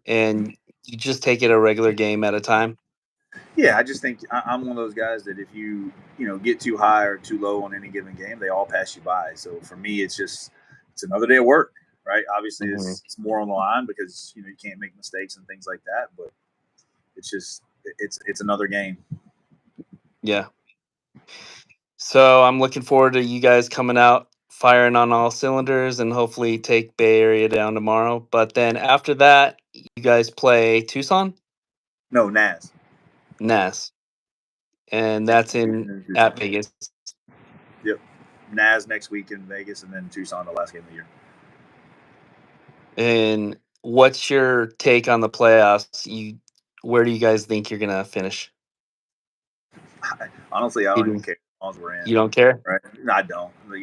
and you just take it a regular game at a time? Yeah, I just think I'm one of those guys that if you get too high or too low on any given game, they all pass you by. So for me, it's another day of work, right? Obviously, Mhm. it's more on the line because you can't make mistakes and things like that. But it's another game. Yeah. So I'm looking forward to you guys coming out, firing on all cylinders, and hopefully take Bay Area down tomorrow. But then after that, you guys play Tucson, No, Naz Nass, and next that's week in and then at Tucson. Vegas. Yep, Naz next week in Vegas and then Tucson the last game of the year. And what's your take on the playoffs? Where do you guys think you're gonna finish? Honestly, I You don't even don't care as long as we're in. you don't care? Right? No, I don't. Like,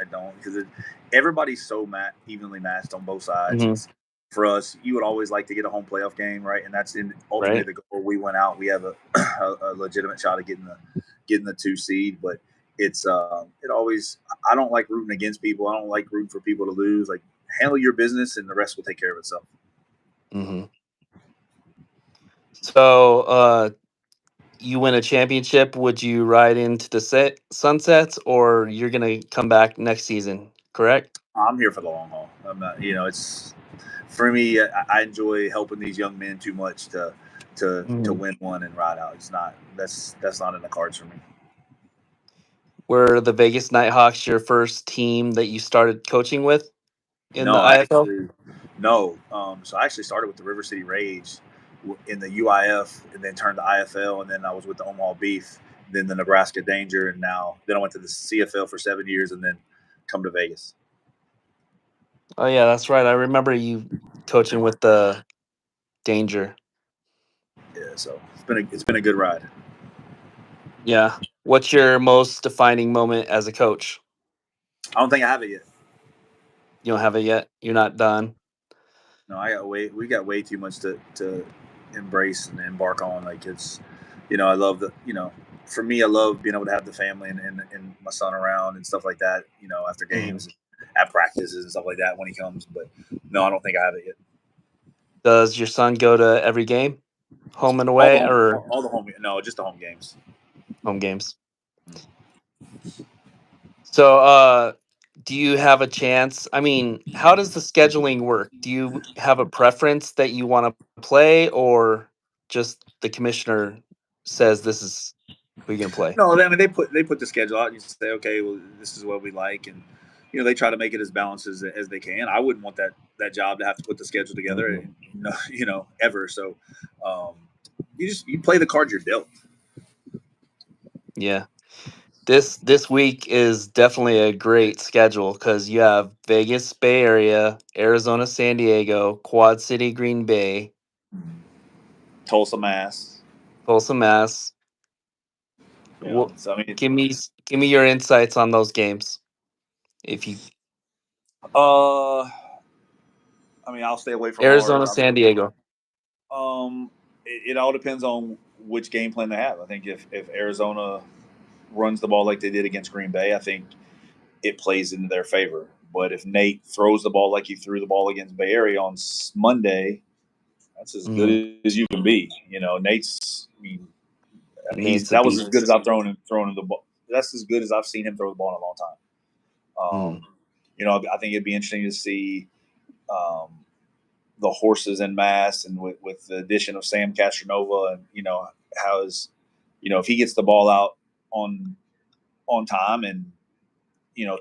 I don't because everybody's so evenly matched on both sides. Hmm. It's for us. You would always like to get a home playoff game, right? And that's ultimately Right? the goal. We went out. We have a legitimate shot of getting the 2 seed, but it always. I don't like rooting against people. I don't like rooting for people to lose. Like handle your business, and the rest will take care of itself. Hmm. So, you win a championship, would you ride into the sunsets, or you're gonna come back next season? Correct. I'm here for the long haul. I'm not. It's for me. I enjoy helping these young men too much to Mhm. win one and ride out. It's not. That's not in the cards for me. Were the Vegas Nighthawks your first team that you started coaching with in the No, I IFL? actually no. So I actually started with the River City Rage in the UIF, and then turned to IFL, and then I was with the Omaha Beef, then the Nebraska Danger, and then I went to the CFL for 7 years, and then come to Vegas. Oh yeah, that's right. I remember you coaching with the Danger. Yeah, so it's been a good ride. Yeah. What's your most defining moment as a coach? I don't think I have it yet. You don't have it yet. You're not done. No, we got way too much to embrace and embark on. Like I love for me, I love being able to have the family and my son around and stuff like that. After Mhm. games, at practices and stuff like that when he comes. But no, I don't think I have it yet. Does your son go to every game, home and All the away, home, or all the home, no, just the home games. home games? So, do you have a chance? I mean, how does the scheduling work? Do you have a preference that you want to play, or just the commissioner says this is who you're gonna play? No, I mean they put the schedule out. And you say, okay, well, this is what we like, and they try to make it as balanced as they can. I wouldn't want that job to have to put the schedule together, Mhm. ever. So, um, you play the cards you're dealt. Yeah, this week is definitely a great schedule because you have Vegas, Bay Area, Arizona, San Diego, Quad City, Green Bay, Tulsa, Mass. Tulsa, Mass. Wha- So I mean, give me your insights on those games, if you uh, I'll stay away from Arizona, ours. San Diego. It all depends on which game plan they have. I think if Arizona runs the ball like they did against Green Bay, I think it plays into their favor. But if Nate throws the ball like he threw the ball against Bay Area on Monday, that's as Mhm. good as you can be. Nate's. Nate's a that was as good as beast. I've thrown him the ball. That's as good as I've seen him throw the ball in a long time. Mm. I think it'd be interesting to see um, the horses in mass, and with the addition of Sam Castronova, and how is if he gets the ball out on time, and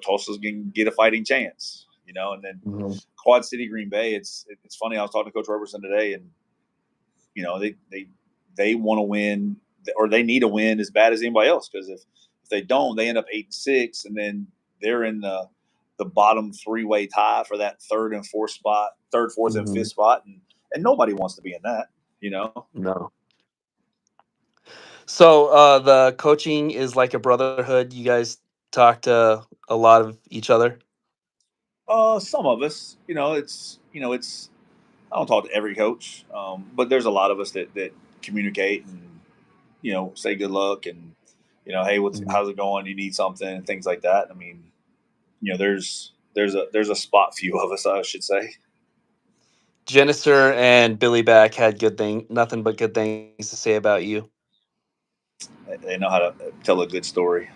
Tulsa's can get a fighting chance. And then Mhm. Quad City, Green Bay. It's funny. I was talking to Coach Roberson today, and they want to win, or they need to win as bad as anybody else, because if they don't, they end up 8-6, and then they're in the bottom three-way tie for that third, fourth, and fifth Mhm. spot, and nobody wants to be in that. No. So the coaching is like a brotherhood. You guys talk to a lot of each other. Some of us, it's I don't talk to every coach, but there's a lot of us that communicate and say good luck, and hey, Mhm. how's it going? You need something, and things like that. There's a spot few of us, I should say. Janicer and Billy Back had nothing but good things to say about you. They know how to tell a good story.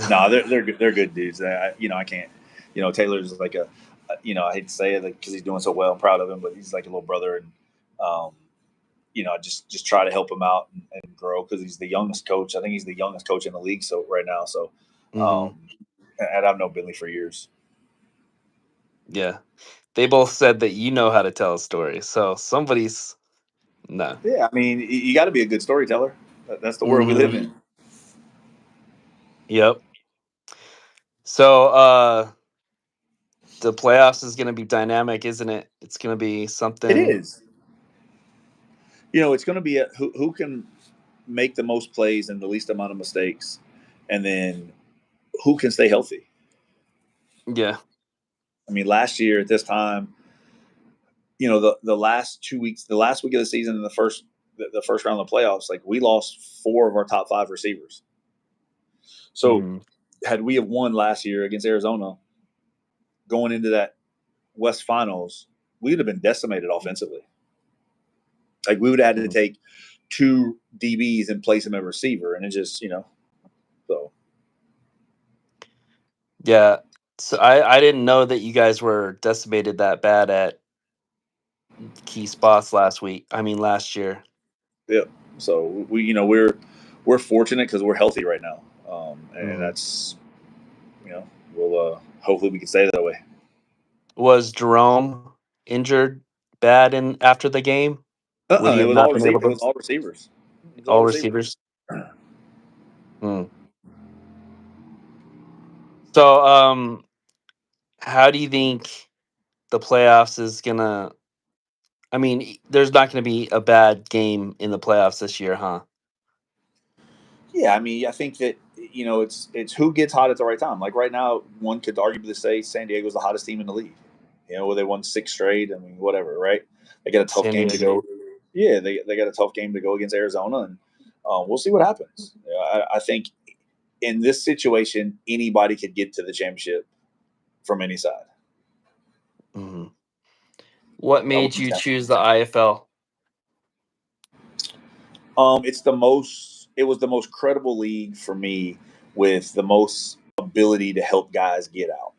No, they're good dudes. I can't. Taylor's like I hate to say it because he's doing so well. I'm proud of him, but he's like a little brother, and um, I just try to help him out and grow because he's the youngest coach. I think he's the youngest coach in the league so right now. So, Hmm. um, and I've known Billy for years. Yeah, they both said that you know how to tell a story. So somebody's no. Yeah, I mean, you got to be a good storyteller. That's the world we live Hmm. in. Yep. So the playoffs is going to be dynamic, isn't it? It's going to be It something. is. It's going to be who can make the most plays and the least amount of mistakes, and then who can stay healthy. Yeah. I mean, last year at this time, the last 2 weeks, the last week of the season, and the first round of the playoffs, like we lost four of our top five receivers. So Hmm. had we have won last year against Arizona, going into that West Finals, we would have been decimated offensively. Like we would have had to take two DBs and place them at receiver, and it just so Yeah. So I didn't know that you guys were decimated that bad at key spots last year. yeah. So we're fortunate because we're healthy right now, and Hmm. that's we'll hopefully we can stay that way. Was Jerome injured bad in after the game? Would he It have was not all been able It to was all receivers. It was all all receivers. receivers? Hmm. So how do you think the playoffs is gonna there's not gonna be a bad game in the playoffs this year, huh? Yeah, I mean, I think that it's who gets hot at the right time. Like right now, one could arguably say San Diego's the hottest team in the league. Where they won six straight. I mean, whatever, right? They got a tough San game to Diego. go. Yeah, they got a tough game to go against Arizona, and we'll see what happens. I think in this situation, anybody could get to the championship from any side. Mhm. What I made wouldn't you count. choose the IFL? It was the most credible league for me with the most ability to help guys get out.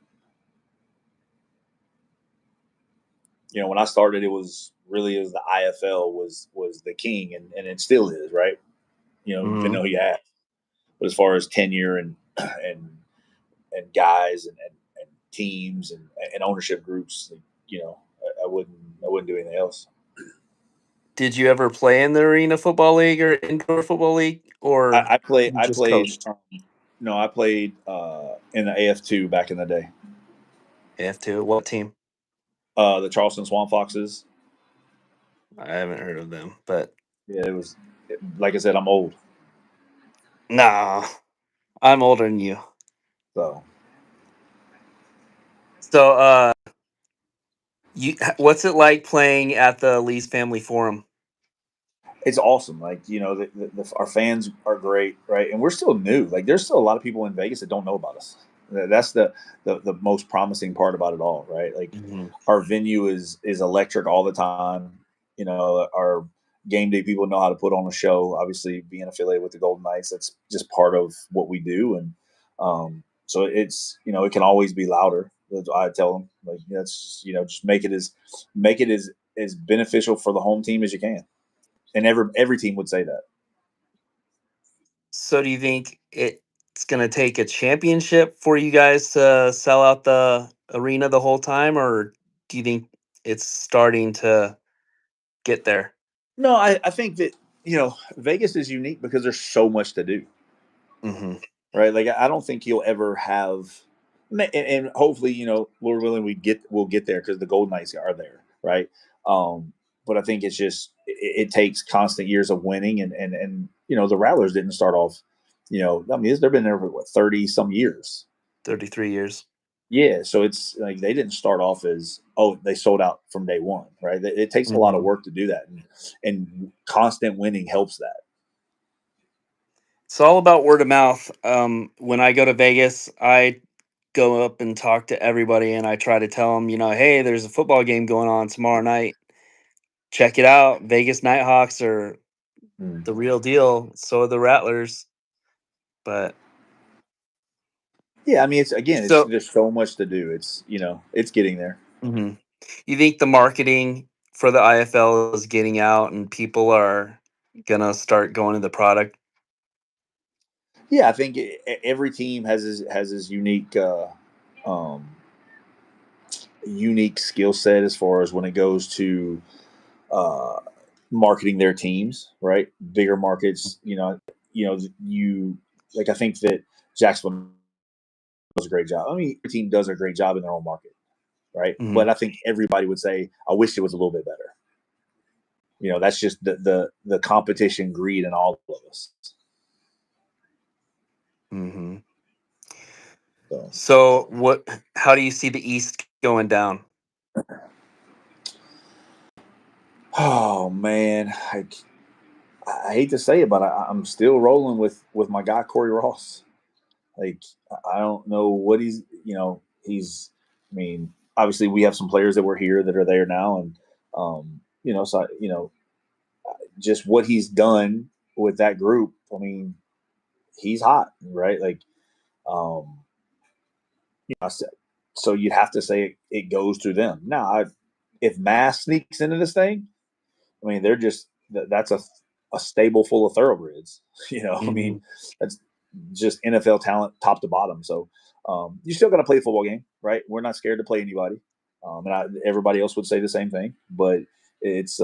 When I started, it was the IFL was the king, and it still is, right? Even Mhm. though you have, but as far as tenure and guys and teams and ownership groups, I wouldn't do anything else. Did you ever play in the Arena Football League or Indoor Football League, or I play you I just played coached no, I played in the AF2 back in the day. AF2? What team? The Charleston Swamp Foxes. I haven't heard of them, but Yeah, like I said, I'm old, nah, I'm older than you. so So, what's it like playing at the Lee's Family Forum? it's awesome. Like our fans are great, right? And we're still new. Like there's still a lot of people in Vegas that don't know about us. That's the most promising part about it all, right? Like Mhm. our venue is electric all the time. Our game day people know how to put on a show. Obviously, being affiliated with the Golden Knights, that's just part of what we do. And so it can always be louder. That's what I tell them, like that's just make it as beneficial for the home team as you can, and every team would say that. So, do you think it's going to take a championship for you guys to sell out the arena the whole time, or do you think it's starting to get there? No, I think that Vegas is unique because there's so much to do, Hmm. right? Like I don't think you'll ever have, and hopefully Lord willing we'll get there because the Golden Knights are there, right? Um, but I think it's just it takes constant years of winning, and the Rattlers didn't start off, I mean they've been there for what 30 some years. 33 years. Yeah, so it's like they didn't start off as they sold out from day one, right? It takes a lot of Hmm. work to do that, and constant winning helps that. It's all about word of mouth. When I go to Vegas, I go up and talk to everybody, and I try to tell them, hey, there's a football game going on tomorrow night. Check it out. Vegas Nighthawks are Mm. the real deal. So are the Rattlers. But Yeah, I mean, it's so, there's so much to do. It's it's getting there. mhm. You think the marketing for the IFL is getting out and people are gonna start going to the product? Yeah, I think every team has his um, unique skill set as far as when it goes to uh, marketing their teams. Right, bigger markets. You like. I think that Jacksonville does a great job. I mean, every team does a great job in their own market. Right, Hmm. but I think everybody would say, "I wish it was a little bit better." That's just the competition greed in all of us. Hmm. So, So how do you see the East going down? oh man, I hate to say it, but I'm still rolling with my guy Corey Ross. Like I don't know what he's. I mean, obviously we have some players that were here that are there now, and so just what he's done with that group. I mean, he's hot, right? Like, um, I said, so you'd have to say it goes through them. Now, if Mass sneaks into this thing, I mean, they're just that's a stable full of thoroughbreds. I Hmm. mean, that's just NFL talent top to bottom. So you still got to play the football game, right? We're not scared to play anybody, everybody else would say the same thing. But it's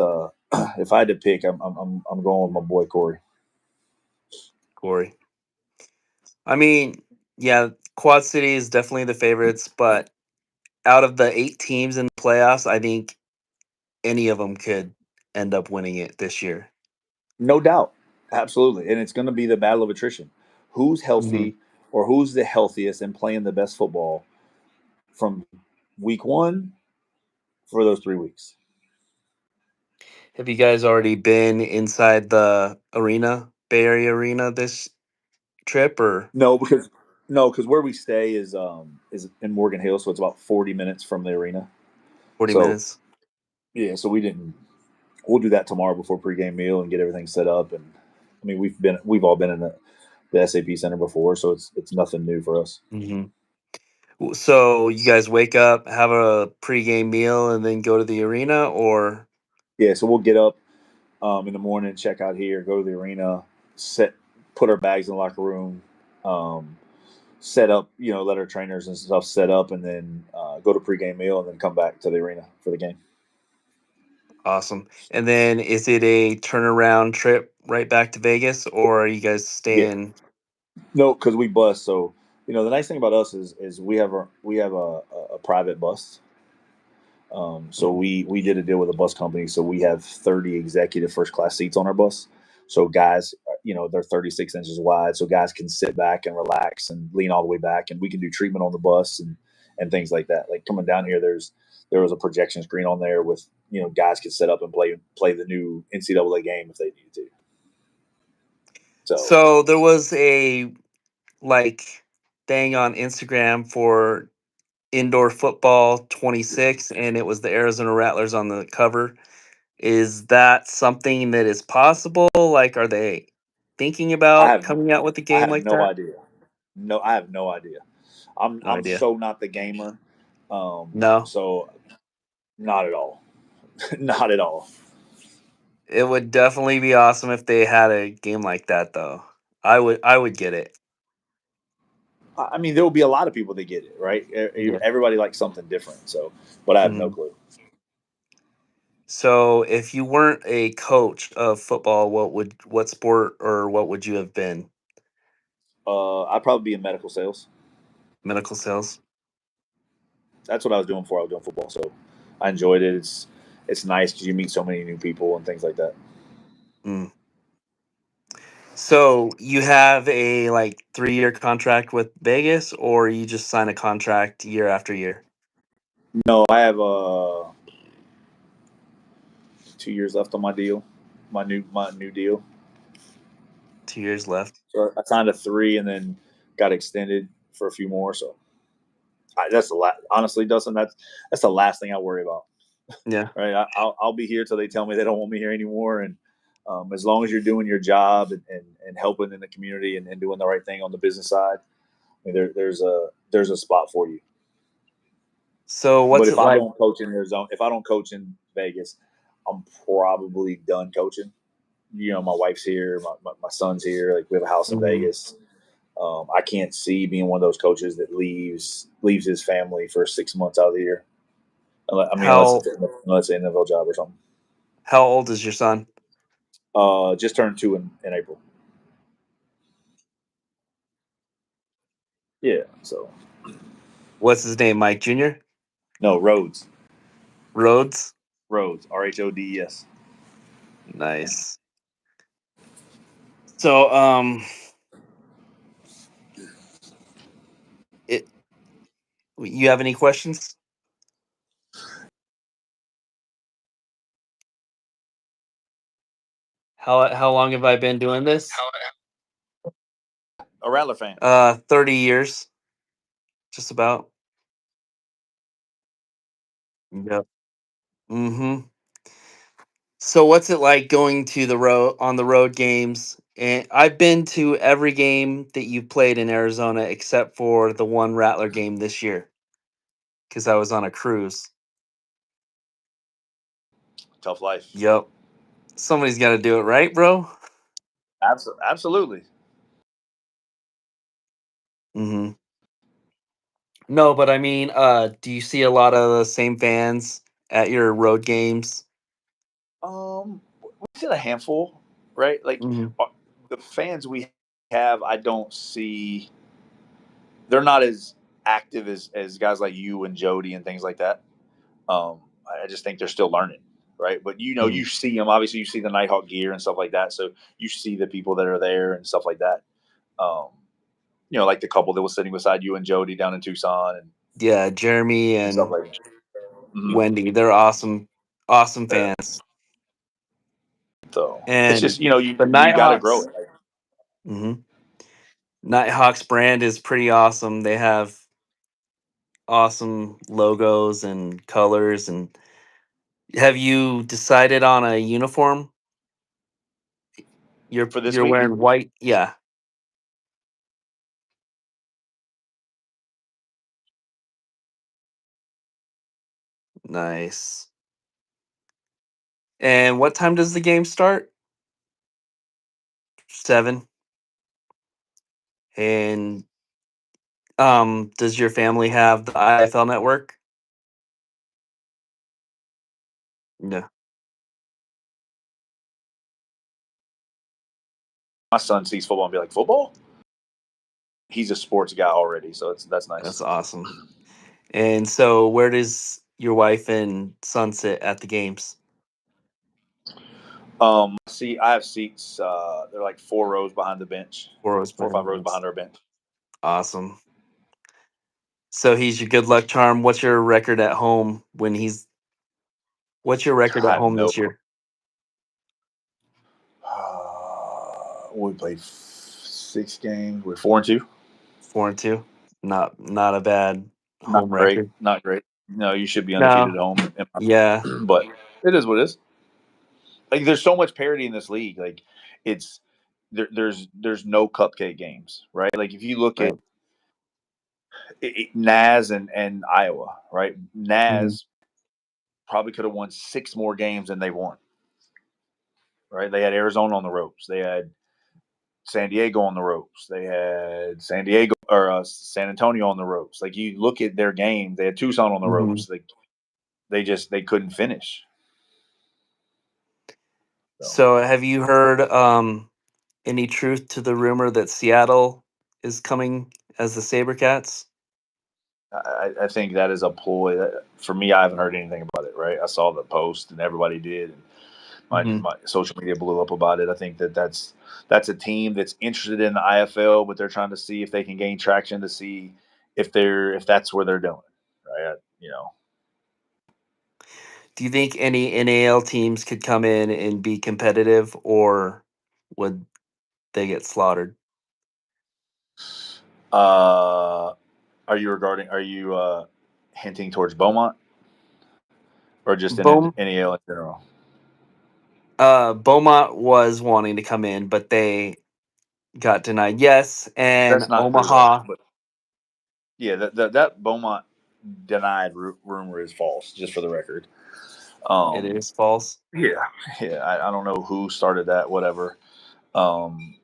if I had to pick, I'm going with my boy Corey. Corey. I mean, yeah, Quad City is definitely the favorites, but out of the 8 teams in the playoffs, I think any of them could end up winning it this year. No doubt, absolutely, and it's going to be the battle of attrition. Who's Hmm. healthy or who's the healthiest and playing the best football from week one for those 3 weeks? Have you guys already been inside the arena, Bay Area Arena, this trip, or No, because where we stay is in Morgan Hill, so it's about 40 minutes from the arena. 40 So minutes? yeah, so we didn't. We'll do that tomorrow before pregame meal and get everything set up. And I mean, we've all been in the SAP Center before, so it's nothing new for us. Hmm. So you guys wake up, have a pregame meal, and then go to the arena, or Yeah, so we'll get up in the morning, check out here, go to the arena, put our bags in the locker room, um, set up, let our trainers and stuff set up, and then go to pregame meal, and then come back to the arena for the game. awesome. And then is it a turnaround trip right back to Vegas, or are you guys Yeah, staying? no, because we bus. So the nice thing about us is we have a private bus. So Mhm. we did a deal with a bus company. So we have 30 executive first class seats on our bus. So guys, they're 36 inches wide. So guys can sit back and relax and lean all the way back, and we can do treatment on the bus and things like that. Like coming down here, there was a projection screen on there with guys can set up and play the new NCAA game if they needed to. So So there was a like thing on Instagram for indoor football 26, and it was the Arizona Rattlers on the cover. Is that something that is possible? Like, are they thinking I about have coming out with a I game have like no that? idea. No, I have no idea. I'm No I'm idea. so not the gamer. No, So not at all. Not at all. it would definitely be awesome if they had a game like that, though. I would get it. I mean, there will be a lot of people that get it, right? Yeah. Everybody likes something different. So, but I have no Mhm. clue. So, if you weren't a coach of football, what sport or what would you have been? I'd probably be in medical sales. Medical sales. That's what I was doing before I was doing football. So, I enjoyed it. It's nice because you meet so many new people and things like that. Mm. So you have a like 3-year contract with Vegas, or you just sign a contract year after year? No, I have 2 years left on my deal, my new deal. 2 years left. So I signed a 3 and then got extended for a few more. So That's the honestly, Dustin. That's the last thing I worry about. Yeah. Right? I'll be here till they tell me they don't want me here anymore. And as long as you're doing your job and helping in the community and doing the right thing on the business side, I mean, there's a spot for you. So But what's if it I like? don't coach in Arizona, if I don't coach in Vegas, I'm probably done coaching. My wife's here, my son's here. Like we have a house in Mhm. Vegas. I can't see being one of those coaches that leaves his family for 6 months out of the year. I mean, How unless it's an NFL job or something. how old is your son? Just turned 2 in April. Yeah. So What's his name? Mike Jr. no Rhodes, Rhodes. Rhodes. Nice. So it you have any questions? How long have I been doing this? A Rattler fan. 30 years, just about. Yep. Mhm. So what's it like going to the road on the road games? And I've been to every game that you've played in Arizona except for the one Rattler game this year because I was on a cruise. Tough life. Yep. Somebody's got to do it, right, bro? Absolutely. Mhm. No, but I mean, do you see a lot of the same fans at your road games? We said a handful, right? Like Mhm. the fans we have, I don't see. They're not as active as guys like you and Jody and things like that. I just think they're still learning, right? But you Mhm. see them. Obviously, you see the Nighthawk gear and stuff like that. So you see the people that are there and stuff like that. Um, like the couple that was sitting beside you and Jody down in Tucson Yeah, Jeremy and stuff and like that. Mhm. Wendy, they're awesome, awesome Yeah. fans. So it's just And you the you got to grow Nighthawks, it. Like, mhm. Nighthawks brand is pretty awesome. They have awesome logos and colors. And have you decided on a uniform? You're for this you're week, wearing white. Yeah, nice. And what time does the game start? 7. And does your family have the IFL network? No, my son sees football and be like, football. He's a sports guy already, so that's nice. that's awesome. And so, where does your wife and son sit at the games? See, I have seats. They're like 4 rows behind the bench, Four rows 4 or 5 rows behind. behind our bench. Awesome. So he's your good luck charm. What's your record at home when he's? What's your record I at have home no. this year? We played 6 games. We're 4-2. 4-2. Not a bad Not home great. record. Not great. No, you should be undefeated No. at home. Yeah. But it is what it is. Like there's so much parity in this league. Like it's there's no cupcake games, right? Like if you look at Right. Naz and Iowa, right? Mhm. Naz probably could have won 6 more games than they won, right? They had Arizona on the ropes. They had San Diego on the ropes. They had San Diego or San Antonio on the ropes. Like you look at their game, they had Tucson on the Mhm. ropes. Like they couldn't finish. So So have you heard any truth to the rumor that Seattle is coming as the SaberCats? I think that is a ploy. That, for me, I haven't heard anything about it. Right? I saw the post and everybody did, and Mhm. my social media blew up about it. I think that's a team that's interested in the IFL, but they're trying to see if they can gain traction to see if that's where they're doing. Right? Do you think any NAL teams could come in and be competitive, or would they get slaughtered? Uh, Are you hinting towards Beaumont or just in Bom NEL in general? Beaumont was wanting to come in, but they got denied. Yes, and That's not true though. Omaha, But yeah, that Beaumont denied rumor is false. Just for the record. it Um, is false. yeah, yeah. I don't know who started that. Whatever. Um,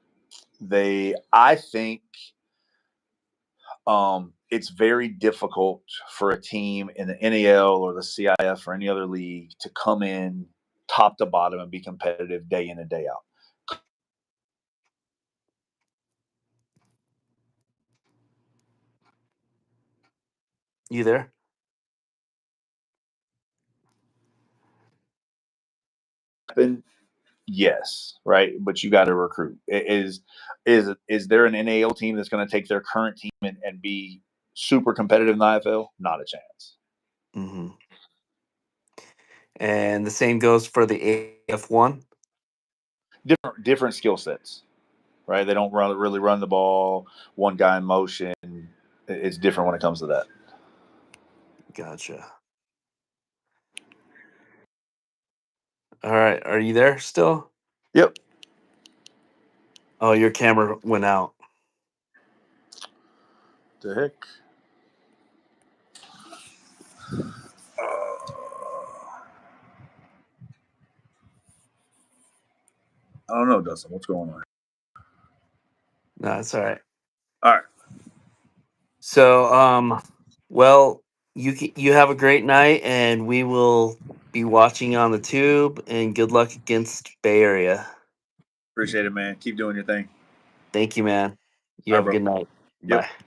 I think it's very difficult for a team in the NEL or the CIF or any other league to come in top to bottom and be competitive day in and day out. You there? And yes, right, but you got to recruit. Is there an NAL team that's going to take their current team and be super competitive in the IFL? Not a chance. Hmm. And the same goes for the AF1. Different skill sets, right? They don't really run the ball. One guy in motion. It's different when it comes to that. Gotcha. All right, are you there still? Yep. Oh, your camera went out. The heck. I don't know, Dustin. What's going on? No, it's all right. All right. So, well, you have a great night, and we will be watching on the tube. And good luck against Bay Area. Appreciate it, man. Keep doing your thing. Thank you, man. You All right, have a bro. good night. Yep. Bye.